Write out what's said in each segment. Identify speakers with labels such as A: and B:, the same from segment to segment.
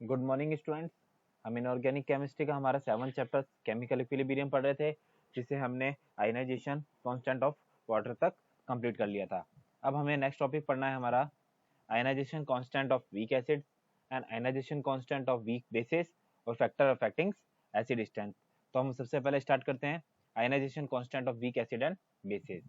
A: Good morning students. हम inorganic chemistry का हमारा 7 चैप्टर केमिकल इक्विलिब्रियम पढ़ रहे थे, जिसे हमने आयनाइजेशन कांस्टेंट ऑफ वाटर तक कंप्लीट कर लिया था। अब हमें नेक्स्ट टॉपिक पढ़ना है हमारा ionization constant of weak acid and ionization constant of weak bases और फैक्टर अफेक्टिंग एसिड स्ट्रेंथ। तो हम सबसे पहले स्टार्ट करते हैं ionization constant of weak acid and bases.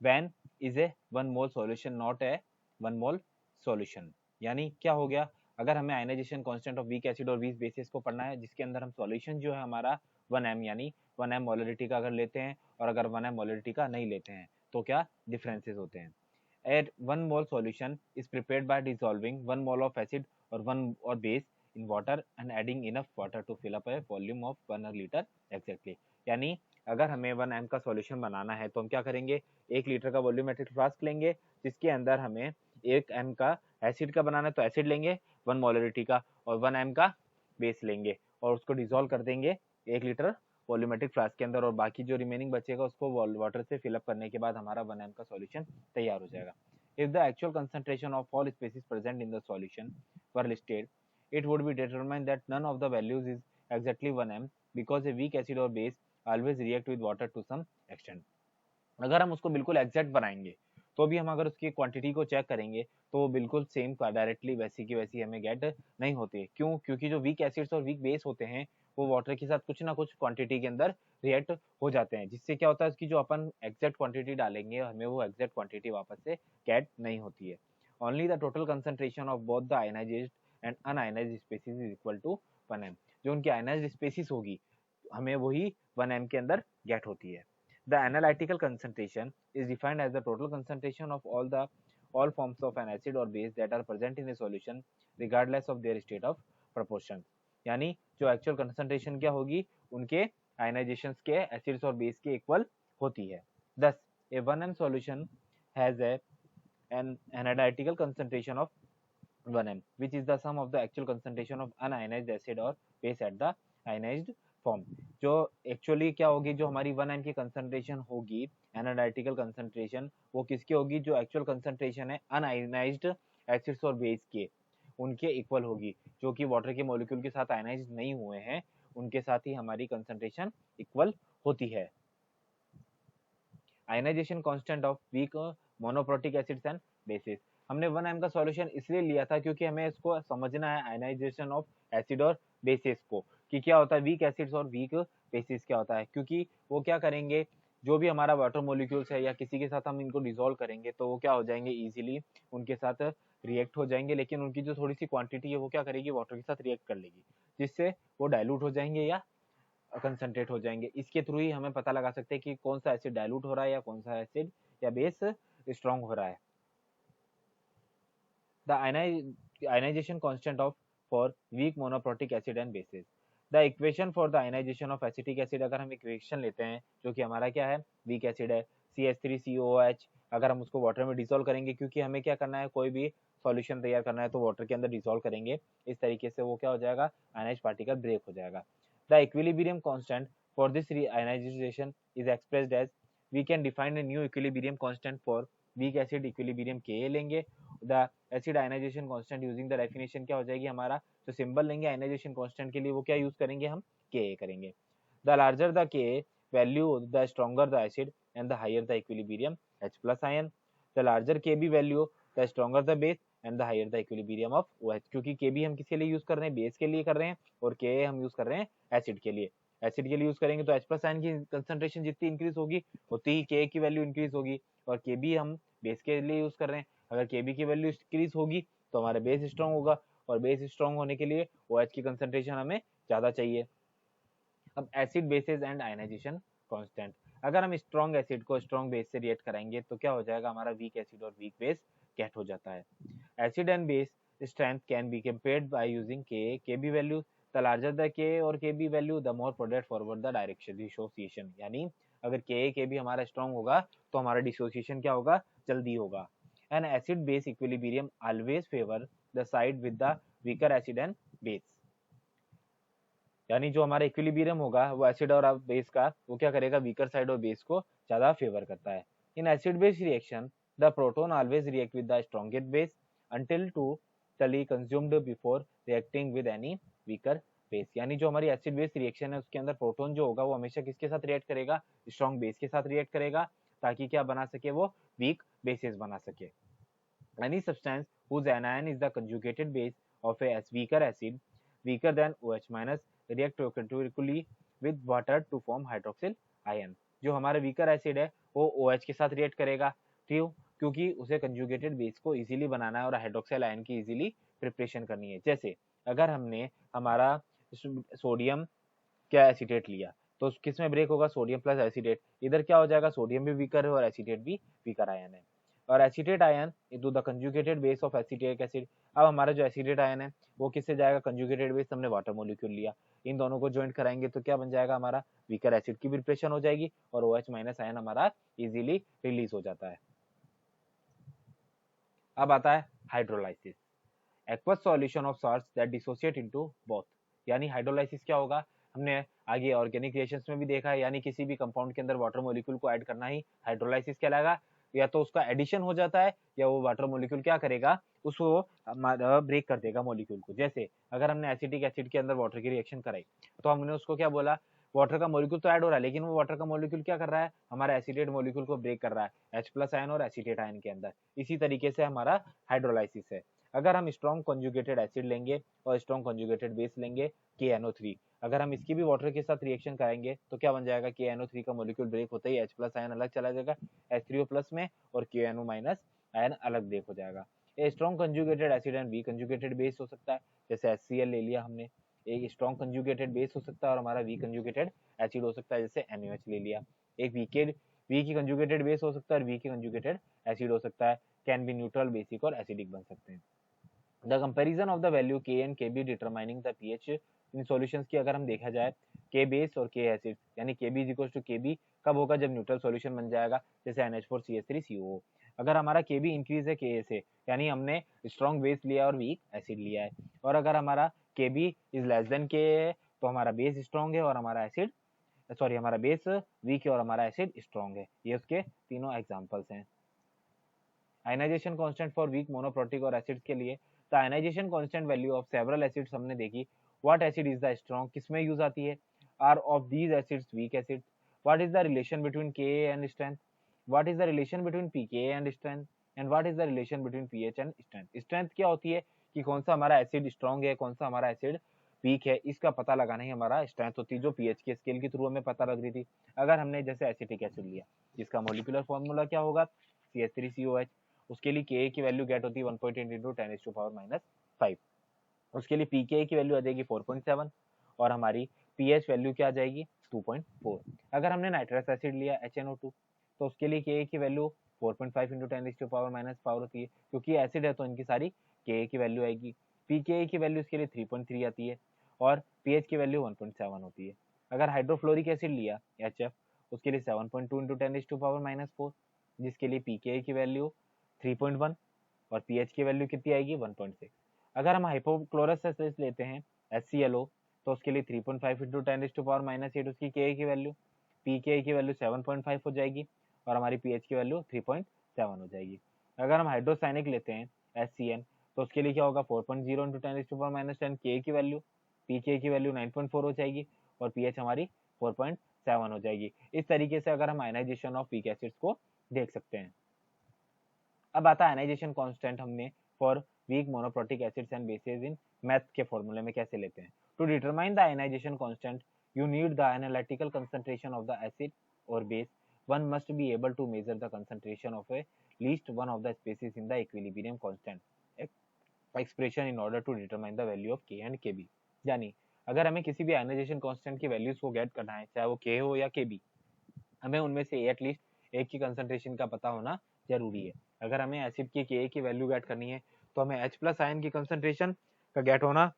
A: When is a 1 mole solution not a 1 mole solution, यानी क्या हो गया, अगर हमें ionization constant of weak acid और वीक बेसिस को पढ़ना है, जिसके अंदर हम सॉल्यूशन जो है हमारा 1m यानी 1m मोलरिटी का अगर लेते हैं और अगर 1m मोलरिटी का नहीं लेते हैं तो क्या डिफरेंसेस होते हैं। At 1 mole solution is prepared by dissolving 1 mole of acid और 1 और base in water and adding enough water to fill up a volume of 1 litre exactly. यानी अगर हमें 1m का सॉल्यूशन बनाना है तो हम क्या करेंगे, 1 लीटर का वॉल्यूमेट्रिक फ्लास्क लेंगे, जिसके अंदर हमें 1m का एसिड का बनाना है तो एसिड लेंगे 1 मोलरिटी का, और 1m का बेस लेंगे और उसको डिसॉल्व कर देंगे 1 लीटर वॉल्यूमेट्रिक फ्लास्क के अंदर, और बाकी जो रिमेनिंग बचेगा उसको वाटर से फिलअप करने के बाद हमारा 1m का सॉल्यूशन तैयार हो जाएगा। If the actual concentration of all species present in the solution were listed, it would be determined that none of the values is exactly 1m because a weak acid or base always react with water to some extent. अगर हम उसको बिल्कुल exact बनाएंगे तो भी हम अगर उसकी क्वांटिटी को चेक करेंगे तो वो बिल्कुल सेम डायरेक्टली वैसी की वैसी हमें गेट नहीं होती है। क्यों? क्योंकि जो वीक एसिड्स और वीक बेस होते हैं वो वाटर के साथ कुछ ना कुछ क्वांटिटी के अंदर रिएक्ट हो जाते हैं, जिससे क्या होता है, उसकी जो अपन एग्जैक्ट क्वांटिटी डालेंगे हमें वो एग्जैक्ट क्वांटिटी वापस से गेट नहीं होती है। Only the total concentration of both the ionized and unionized species is equal to 1m। जो उनकी आयनाइज्ड स्पीसीज होगी हमें वही 1m के अंदर गेट होती है। The analytical concentration is defined as the total concentration of all forms of an acid or base that are present in a solution regardless of their state of proportion। यानी जो actual concentration क्या होगी, उनके आयनाइजेशंस के acids और base के equal होती है। Thus, a 1m solution has an analytical concentration of 1m, which is the sum of the actual concentration of unionized acid or base at the ionized form. जो actually क्या होगी, जो हमारी 1m की concentration होगी analytical concentration, वो किसकी होगी, जो एक्चुअल कंसंट्रेशन है अनआयनाइज्ड एसिड्स और बेस के उनके इक्वल होगी, जो कि वाटर के मॉलिक्यूल के साथ आयनाइज नहीं हुए हैं उनके साथ ही हमारी कंसंट्रेशन इक्वल होती है। Ionization constant of weak monoprotic acids and bases. हमने 1m का सॉल्यूशन इसलिए लिया था क्योंकि हमें इसको समझना है आयनाइजेशन ऑफ एसिड और बेसिस को, कि क्या होता है वीक एसिड्स और वीक बेसिस क्या होता है। क्योंकि वो क्या करेंगे, जो भी हमारा वाटर मॉलिक्यूल्स है या किसी के साथ हम इनको डिसॉल्व करेंगे तो वो क्या हो जाएंगे, इजीली उनके साथ रिएक्ट हो जाएंगे, लेकिन उनकी जो थोड़ी सी क्वांटिटी है वो क्या करेगी, वाटर के साथ रिएक्ट कर लेगी, जिससे वो डाइल्यूट हो जाएंगे या कंसंट्रेट हो जाएंगे। इसके थ्रू ही हमें पता लगा सकते हैं कि कौन सा एसिड डाइल्यूट हो रहा है या कौन सा एसिड या बेस स्ट्रॉन्ग हो रहा है। The ionization constant of for weak monoprotic acid and bases. The equation for the ionization of acetic acid, अगर हम इक्वेशन लेते हैं जो कि हमारा क्या है, वीक एसिड है CH3COOH, अगर हम उसको वाटर में डिसॉल्व करेंगे, क्योंकि हमें क्या करना है, कोई भी सॉल्यूशन तैयार करना है तो वाटर के अंदर डिसॉल्व करेंगे, इस तरीके से वो क्या हो जाएगा, आयनाइज पार्टिकल ब्रेक हो जाएगा। The equilibrium constant for this reionization is expressed as, we can define a new equilibrium constant for weak acid equilibrium Ka लेंगे। the acid ionization constant using the definition क्या हो जाएगी, हमारा जो symbol लेंगे ionization constant के लिए वो क्या यूज करेंगे, हम Ka करेंगे। the larger the Ka value the stronger the acid and the higher the equilibrium H plus ion। the larger Kb value the stronger the base and the higher the equilibrium of OH। क्योंकि Kb हम किसके लिए use कर रहे हैं, base के लिए कर रहे हैं, और Ka हम यूज कर रहे हैं एसिड के लिए। एसिड के लिए यूज करेंगे तो H प्लस आयन की कंसंट्रेशन जितनी इंक्रीज होगी उतनी ही Ka की वैल्यू इंक्रीज होगी, और Kb हम बेस के लिए यूज कर रहे हैं, अगर Kb की वैल्यू इंक्रीज होगी तो हमारा बेस स्ट्रॉन्ग होगा, और बेस स्ट्रॉन्ग होने के लिए OH की कंसंट्रेशन हमें ज्यादा चाहिए। अब acid bases and ionization constant, अगर हम स्ट्रॉन्ग एसिड को स्ट्रॉन्ग बेस से रिएक्ट कराएंगे तो क्या हो जाएगा, हमारा वीक एसिड और वीक बेस गेट हो जाता है। Acid and base strength can be compared by using Kb value। the larger the Ka और Kb value the more product forward the direction dissociation। यानी अगर Ka Kb हमारा strong होगा तो हमारा डिसोसिएशन क्या होगा, जल्दी होगा। an acid base equilibrium always favor the side with the weaker acid and base। यानी जो हमारा इक्विलिब्रियम होगा वो एसिड और बेस का वो क्या करेगा, वीकर साइड और बेस को ज्यादा फेवर करता है। In acid base reaction the proton always react with the strongest base until totally consumed before reacting with any weaker base, यानी जो हमारी एसिड बेस रिएक्शन है उसके अंदर प्रोटॉन जो होगा वो हमेशा किसके साथ रिएक्ट करेगा, स्ट्रॉन्ग बेस के साथ रिएक्ट करेगा, ताकि क्या बना सके, वो वीक बेसिस बना सके। Any substance whose anion is the conjugated base of a weaker acid weaker than OH minus react critically with water to form hydroxyl ion। जो हमारा weaker acid है वो OH के साथ रिएक्ट करेगा, क्यों, क्योंकि उसे कंजुगेटेड बेस को इजीली बनाना है और हाइड्रोक्सिल आयन की इजीली प्रिपरेशन करनी है। जैसे अगर हमने हमारा सोडियम क्या एसीटेट लिया तो किस में ब्रेक होगा, सोडियम प्लस एसीटेट, इधर क्या हो जाएगा, सोडियम भी वीकर है और एसीटेट भी वीकर आयन है, और acetate ion into the conjugated base of acetic acid. अब हमारा जो एसीटेट आयन है वो किससे जाएगा, कंजुगेटेड बेस, हमने वाटर मॉलिक्यूल लिया, इन दोनों को ज्वाइंट कराएंगे तो क्या बन जाएगा, हमारा वीकर एसिड की प्रिपरेशन हो जाएगी और OH माइनस आयन हमारा इजीली रिलीज हो जाता है। अब आता है hydrolysis, aqueous solution of salts that dissociate into both, यानी हाइड्रोलाइसिस क्या होगा, हमने आगे ऑर्गेनिक रिएक्शंस में भी देखा है, यानी किसी भी कंपाउंड के अंदर वाटर मॉलिक्यूल को ऐड करना ही हाइड्रोलाइसिस कहलाएगा, या तो उसका एडिशन हो जाता है या वो वाटर मॉलिक्यूल क्या करेगा, उसको ब्रेक कर देगा मॉलिक्यूल को। जैसे अगर हमने एसिटिक एसिड के अंदर वाटर की रिएक्शन कराई तो हमने उसको क्या बोला, वाटर का मॉलिक्यूल तो ऐड हो रहा है लेकिन वो वाटर का मॉलिक्यूल क्या कर रहा है, हमारा एसिटेट मॉलिक्यूल को ब्रेक कर रहा है H प्लस आयन और एसिटेट आयन के अंदर। इसी तरीके से हमारा हाइड्रोलाइसिस है। अगर हम स्ट्रॉन्ग कंजुगेटेड एसिड लेंगे और स्ट्रॉन्ग कंजुगेटेड बेस लेंगे KNO3, अगर हम इसकी भी वाटर के साथ रिएक्शन कराएंगे तो क्या बन जाएगा, KNO3 का मॉलिक्यूल ब्रेक होते ही H प्लस आयन अलग चला जाएगा H3O प्लस में और KNO माइनस आयन अलग ब्रेक हो जाएगा। ये strong conjugated acid and weak conjugated base हो सकता है, जैसे HCl ले लिया हमने, एक स्ट्रॉन्ग कंजुगेटेड बेस हो सकता है और हमारा वीक कंजुगेटेड एसिड हो सकता है, जैसे NaOH ले लिया। एक वीक कंजुगेटेड बेस हो सकता है और वीक कंजुगेटेड एसिड हो सकता है, कैन बी न्यूट्रल, बेसिक और एसिडिक बन सकते हैं। The comparison of the value K and KB determining the pH in solutions की अगर हम देखा जाए, K बेस और K एसिड, यानी KB is equal to KB कब होगा, जब न्यूट्रल सॉल्यूशन बन जाएगा, जैसे NH4CH3COO। अगर हमारा KB इंक्रीज है Ka से, यानी हमने स्ट्रॉन्ग बेस लिया और वीक एसिड लिया है, और अगर हमारा KB is less than Ka है तो हमारा बेस स्ट्रॉन्ग है और हमारा एसिड हमारा बेस वीक है और हमारा एसिड स्ट्रॉन्ग है। ये उसके तीनों एग्जांपल्स हैं। Ionization constant for weak monoprotic और एसिड्स के लिए, the ionization constant value of several acids हमने देखी, what acid is the strong, किसमें यूज आती है, are of these acids weak acid, what is the relation between Ka and strength, what is the relation between pKa and strength, and what is the relation between pH and strength. Strength क्या होती है कि कौन सा हमारा acid strong है, कौन सा हमारा एसिड वीक है, इसका पता लगाना ही हमारा स्ट्रेंथ होती है, जो pH के स्केल के थ्रू हमें पता लग रही थी। अगर हमने जैसे एसिटिक एसिड लिया जिसका मॉलिक्यूलर फॉर्मूला क्या होगा, CH3COH, उसके लिए Ka की वैल्यू गेट होती है 1.8 इंटू 10⁻⁵, उसके लिए pKa की वैल्यू आ जाएगी 4.7 और हमारी pH वैल्यू क्या आ जाएगी 2.4। अगर हमने नाइट्रस एसिड लिया HNO2 तो उसके लिए Ka की वैल्यू 4.5 इंटू 10⁻⁴ होती है, क्योंकि एसिड है तो इनकी सारी Ka की वैल्यू आएगी। pKa की वैल्यू इसके लिए 3.3 आती है और pH की वैल्यू 1.7 होती है। अगर हाइड्रोफ्लोरिक एसिड लिया HF, उसके लिए 7.2 इंटू 10⁻⁴, जिसके लिए pKa की वैल्यू 3.1 और pH की वैल्यू कितनी आएगी 1.6। अगर हम हाइपोक्लोरस एसिड लेते हैं HClO तो उसके लिए 3.5 इंटू 10⁻⁸ उसकी Ka की वैल्यू, pKa की वैल्यू 7.5 हो जाएगी और हमारी pH की वैल्यू 3.7 हो जाएगी। अगर हम हाइड्रोसाइनिक लेते हैं HCN तो उसके लिए क्या होगा 4.0 इंटू 10⁻⁻10 Ka की वैल्यू, pK की वैल्यू 9.4 हो जाएगी और pH हमारी 4.7 हो जाएगी। इस तरीके से अगर हम आयनाइजेशन ऑफ वीक एसिड्स को देख सकते हैं। अब आता है आयनाइजेशन कांस्टेंट हमने for weak monoprotic acids and bases in math के फॉर्मूले में कैसे लेते हैं। To determine the ionization constant you need the analytical concentration of the acid और base, one must be able to measure the concentration of a least one of the species in the equilibrium constant expression in order to determine the value of K and Kb। यानी अगर हमें किसी भी ionization constant की values को gate करना है, चाहे वो K हो या Kb, हमें उनमें से एटलीस्ट एक की कंसंट्रेशन का पता होना जरूरी है। अगर हमें एसिड की Ka की वैल्यू गेट करनी है तो हमें H प्लस आयन की कंसंट्रेशन का गेट होना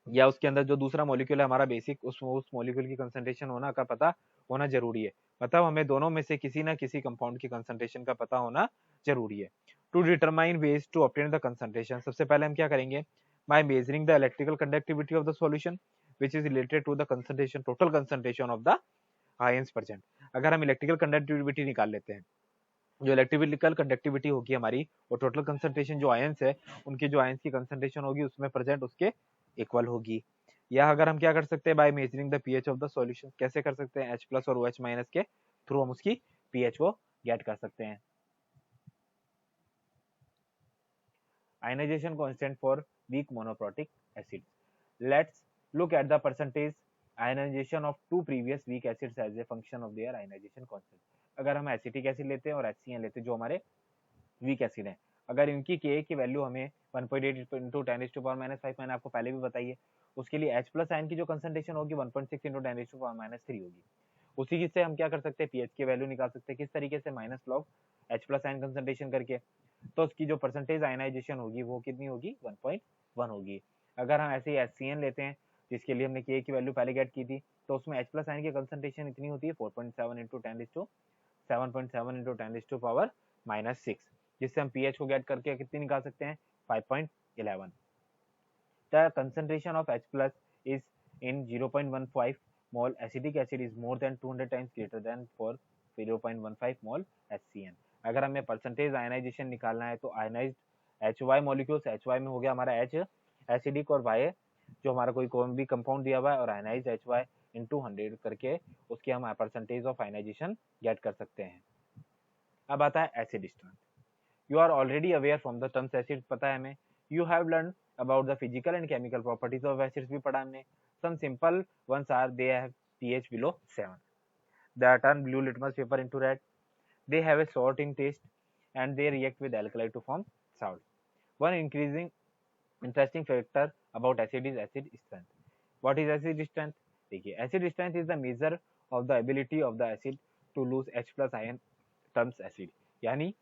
A: या उसके अंदर जो दूसरा मॉलिक्यूल है हमारा बेसिक, उस मॉलिक्यूल की कंसंट्रेशन होना का पता होना जरूरी है। मतलब हमें दोनों में से किसी ना किसी कंपाउंड की कंसंट्रेशन का पता होना जरूरी है। To determine ways to obtain the concentration, सबसे पहले हम क्या करेंगे, by measuring the electrical conductivity of the solution which is related to the concentration, total concentration of the ions present. अगर हम इलेक्ट्रिकल कंडक्टिविटी निकाल लेते हैं जो इलेक्ट्रिकल कंडक्टिविटी होगी हमारी, वो टोटल कंसंट्रेशन जो आयंस है उनकी जो आयंस की कंसंट्रेशन होगी उसमें प्रेजेंट उसके इक्वल होगी। या अगर हम क्या कर सकते हैं, bye measuring the pH of the solution, कैसे कर सकते हैं, H+ और OH- के थ्रू हम उसकी पीएच को गेट कर सकते हैं। Ionization constant for weak monoprotic acid, let's look at the percentage ionization of two previous weak acids as a function of their ionization constant. अगर हम एसिटिक एसिड लेते हैं और HCl लेते हैं जो हमारे वीक एसिड है, अगर इनकी Ka की वैल्यू हमें 1.8 इंटू 10⁻⁵ मैंने आपको पहले भी बताई है, उसके लिए H+ आयन की जो कंसंट्रेशन होगी 1.6 इंटू 10⁻³ होगी। उसी से हम क्या कर सकते हैं, पीएच की वैल्यू निकाल सकते हैं, किस तरीके से, minus log H+ ion concentration करके। तो उसकी जो परसेंटेज आयनाइजेशन होगी वो कितनी होगी, 1.1 होगी। अगर हम ऐसे ही HCl लेते हैं जिसके लिए हमने Ka की वैल्यू पहले गेट की थी, तो उसमें H+ आयन की कंसंट्रेशन इतनी होती है 4.7 इंटू 7.7 इंटू 10⁻⁻⁶, जिससे हम पीएच को गेट करके कितनी निकाल सकते हैं, 5.11। The concentration of H+ is in 0.15 mole. Acetic acid is more than 200 times greater than for 0.15 mole HCl। अगर हमें परसेंटेज आयनाइजेशन निकालना है तो आयनाइज्ड HY मॉलिक्यूल्स, HY में हो गया हमारा H एसिडिक और Y जो हमारा कोई भी कंपाउंड दिया हुआ है, और आयनाइज्ड HY into 100 करके उसकी हम परसेंटेज ऑफ आयनाइजेशन गेट कर सकते हैं। अब आता है acid strength. You are already aware from the terms acid, पता है हमें। You have learn about the physical and chemical properties of acids भी पढ़ा हमने। Some simple ones are they have pH below 7, they turn blue litmus paper into red, they have a sour in taste, and they react with alkali to form salt. One increasing interesting factor about acid is acid strength. What is acid strength? देखिए, acid strength is the measure of the ability of the acid to lose H+ ion terms acid, यानी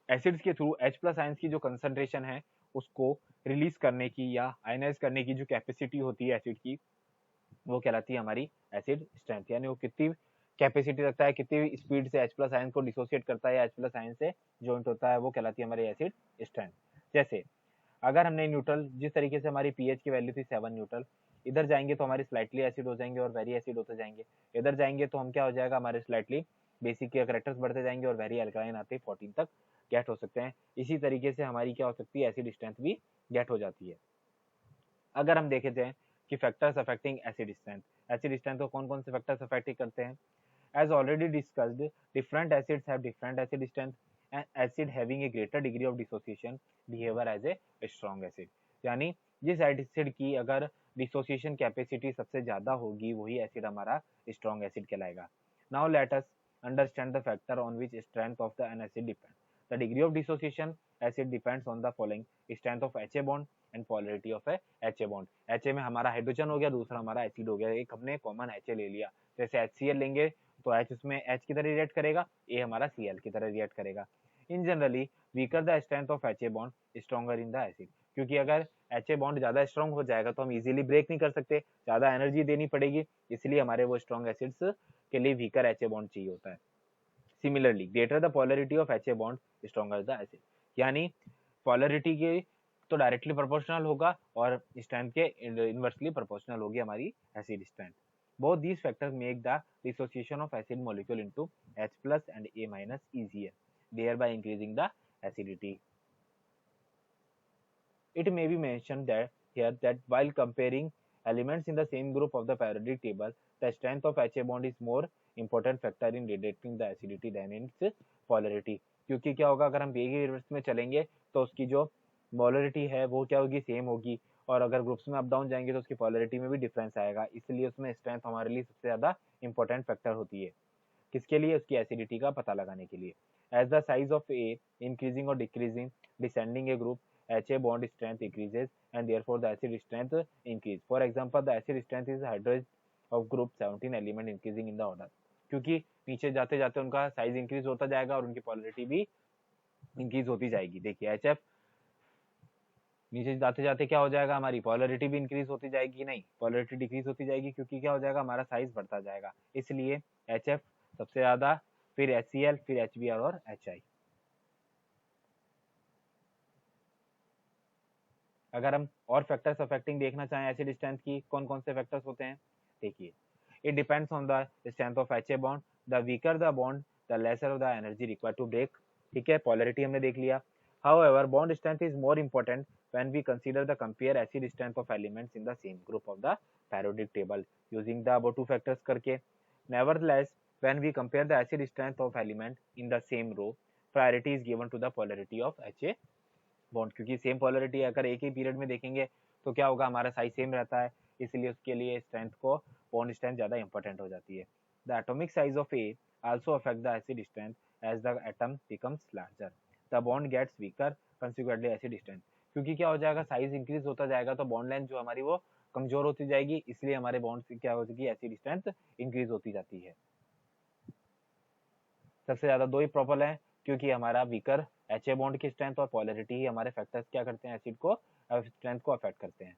A: acids के through H+ ions की जो concentration है उसको release करने की या आयनाइज करने की जो कैपेसिटी होती है एसिड की, वो कहलाती है हमारी एसिड स्ट्रेंथ। यानी वो कितनी कैपेसिटी रखता है, कितनी स्पीड से H+ आयन को डिसोसिएट करता है या H+ आयन से जॉइंट होता है, वो कहलाती है हमारी एसिड स्ट्रेंथ। जैसे अगर हमने न्यूट्रल, जिस तरीके से हमारी पीएच की वैल्यू थी 7 न्यूट्रल, इधर जाएंगे तो हमारे स्लाइटली एसिड हो जाएंगे और वेरी एसिड होते जाएंगे, इधर जाएंगे तो हम क्या हो जाएगा, हमारे स्लाइटली बेसिक के करेक्टर्स बढ़ते जाएंगे और वेरी अल्कालाइन आते 14 तक गेट हो सकते हैं। इसी तरीके से हमारी क्या हो सकती है, एसिड स्ट्रेंथ भी गेट हो जाती है। अगर हम देखे जाए कि फैक्टर्स अफेक्टिंग एसिड स्ट्रेंथ को कौन कौन से फैक्टर्स अफेक्ट करते हैं, as already discussed, different acids have different acid strength. An acid having a greater degree of dissociation behavior as a strong acid, यानी जिस एसिड की अगर डिसोसिएशन कैपेसिटी सबसे ज्यादा होगी वही एसिड हमारा स्ट्रॉन्ग एसिड कहलाएगा। Now let us understand the factor on which strength of the N acid depend. The degree of dissociation acid depends on the following: strength of HA bond and polarity of HA bond. HA में हमारा hydrogen हो गया, दूसरा हमारा acid हो गया, एक हमने कॉमन HA ले लिया। जैसे HCl लेंगे तो H उसमें H की तरह रिएक्ट करेगा, A हमारा Cl की तरह रिएक्ट करेगा। इन generally weaker the strength of HA bond stronger in the acid, क्योंकि अगर HA बॉन्ड ज्यादा स्ट्रॉन्ग हो जाएगा तो हम इजीली ब्रेक नहीं कर सकते, ज्यादा एनर्जी देनी पड़ेगी, इसलिए हमारे वो स्ट्रॉन्ग एसिड्स के लिए वीकर HA बॉन्ड चाहिए होता है। Similarly greater the polarity of HA bond stronger the acid, यानी पोलैरिटी के तो डायरेक्टली प्रोपोर्शनल होगा और स्ट्रेंथ के इनवर्सली प्रोपोर्शनल होगी हमारी acid strength. Both these factors make the dissociation of acid molecule into H+ and A- easier, thereby increasing the acidity. It may be mentioned that here that while comparing elements in the same group of the periodic table, the strength of HA bond is more important factor in detecting the acidity than its polarity. क्योंकि क्या होगा, अगर हम एक ही reverse में चलेंगे तो उसकी जो पोलरिटी है वो क्या होगी, सेम होगी, और अगर ग्रुप्स में अप डाउन जाएंगे तो उसकी पोलरिटी में भी डिफरेंस आएगा, इसलिए उसमें स्ट्रेंथ हमारे लिए सबसे ज्यादा इंपॉर्टेंट फैक्टर होती है। किसके लिए, उसकी एसिडिटी का पता लगाने के लिए। As the size of a increasing और decreasing descending a group, HA bond strength increases and therefore the acid strength increase. For example, the acid strength is hydrogen of group 17 element increasing in the order, क्योंकि नीचे जाते जाते उनका size increase होता जाएगा और उनकी पोलरिटी भी इंक्रीज होती जाएगी। देखिए HF नीचे जाते जाते क्या हो जाएगा, हमारी पोलरिटी भी इंक्रीज होती जाएगी, नहीं पोलरिटी डिक्रीज होती जाएगी, क्योंकि क्या हो जाएगा, हमारा साइज बढ़ता जाएगा, इसलिए HF सबसे ज्यादा, फिर HCl, फिर HBr और HI। अगर हम और फैक्टर्स अफेक्टिंग देखना चाहें एसिड स्ट्रेंथ की, कौन कौन से फैक्टर्स होते हैं, देखिए it depends on the strength of HA bond, the weaker the bond the lesser the energy required to break ठीक है, पोलैरिटी हमने देख लिया। However, bond strength is more important when we consider the compare acid strength of elements in the same group of the periodic table using the above two factors करके। Nevertheless, when we compare the acid strength of element in the same row, priority is given to the polarity of Ha bond, क्योंकि same polarity अगर एक ही period में देखेंगे तो क्या होगा, हमारा साइज सेम रहता है, इसलिए उसके लिए स्ट्रेंथ को बॉन्ड स्ट्रेंथ ज्यादा इंपॉर्टेंट हो जाती है। The atomic size of A also affect the acid strength as the atom becomes larger. The bond gets weaker, consequently acid strength, क्योंकि क्या हो जाएगा, साइज इंक्रीज होता जाएगा तो बॉन्ड लेंथ जो हमारी वो कमजोर होती जाएगी, इसलिए हमारे बॉन्ड की क्या होगी, एसिड स्ट्रेंथ इंक्रीज होती जाती है। सबसे ज्यादा दो ही प्रॉपर है, क्योंकि हमारा वीकर एच बॉन्ड की स्ट्रेंथ और पोलैरिटी ही हमारे फैक्टर्स क्या करते हैं, एसिड को स्ट्रेंथ को अफेक्ट करते हैं।